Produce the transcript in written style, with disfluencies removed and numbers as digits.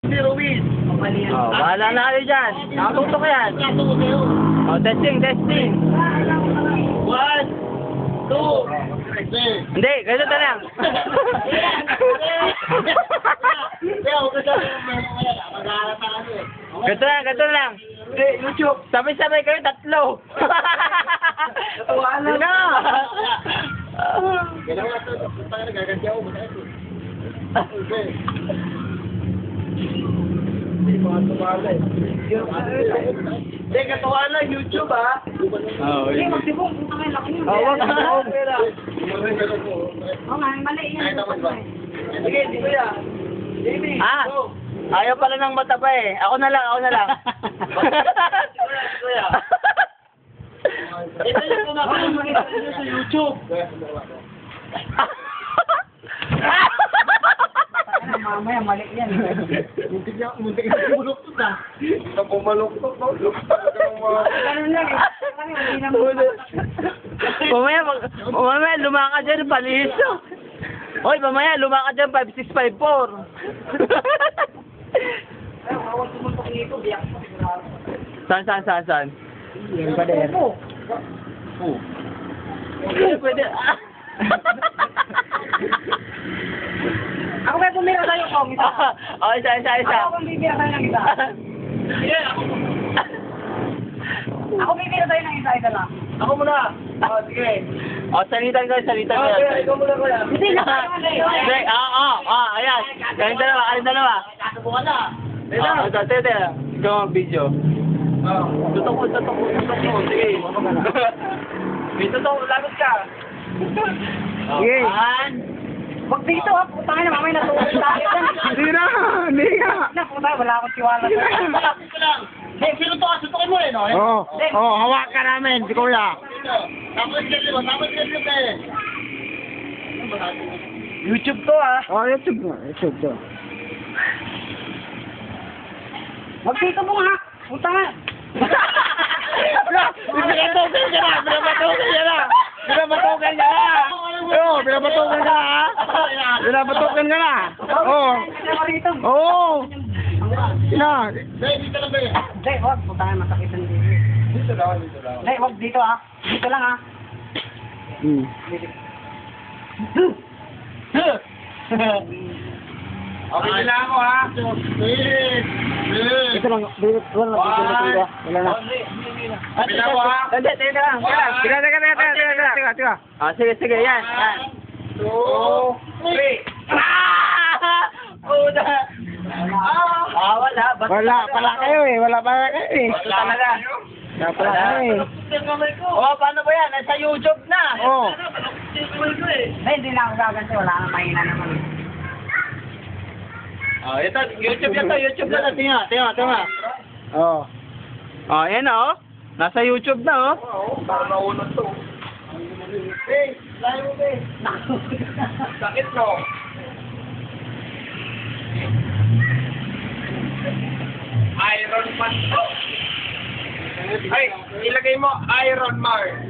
Si Ruiz. Oh, bahala na kayo dyan. Nakatutok yan. Oh, testing. 1, 2, 3. Hindi, ganito na lang. Ganito na lang. YouTube. Sabay-sabay kayo, tatlo. Wala na. Kailangan natin, gaganti ako. Hindi, katawanan, YouTube ha. Oo, Hindi, magsibong. Ang laki yun. wag na. Oo nga, mali yan. Sige, di ko yan. Jamie, go. Ayaw pala ng mata pa eh. Ako na lang. Kuya. Ito yung kumakain makita nyo sa YouTube. Mamaya, mali yan. Muntik na pumaluktot ah. Ito pumaluktot, no? Ganun lang eh. Hindi naman. Mamaya lumakad dyan, paliso. Hoy, mamaya lumakad dyan, 5654. Bawal tumuntok nito, biyak mo. Saan? Yung pader. Pwede. Ako kaya bumira tayo kong isa. Oh, isa. Ako kung bibira tayo ng isa. Ako bibira tayo ng isa lang. Ako muna. Sige. Oh, salitan ko. Ikaw muna kuya. Hindi na. Ayan. Kayong dalawa. Kasubukan na. Tete. Ikaw ang video. Tutok mo. Sige. May tutok, lagot ka. Sige. Wag dito ha, putangin na mamay natulog tayo dyan. Hindi nga. Puta, wala akong tiwala sa Sino to? Sutukin mo eh, no? Oo, hawakan namin, si Kuya. Tapos ganyan eh. YouTube to ah. Oh, YouTube to. Wag dito mo ha, putangin. Binabatukan ka na. Oo, binabatukan ka na. Oo. Ina. Dito lang ba eh? Hindi, wag, putangin, masakit ang dito. Dito lang. Hindi, wag dito ha. Dito lang ha. Okay na lang ako ha. Ito lang, wala na. Kapila ko ha. Teka lang. Tiga. Sige, yan. 2, 3. Puta. Wala. Wala pala kayo eh. Wala talaga. Wala pala kayo eh. Oh, paano ba yan? Nasa YouTube na. Oo. Hindi na ako gaganti, wala nang mahina naman. Oh, ito, YouTube na. Tingnan. Oo. Oh, yan oh. Nasa YouTube na oh. Parang naunod to. Layo mo eh. Sakit no? Iron Man to. Ay, ilagay mo Iron Man.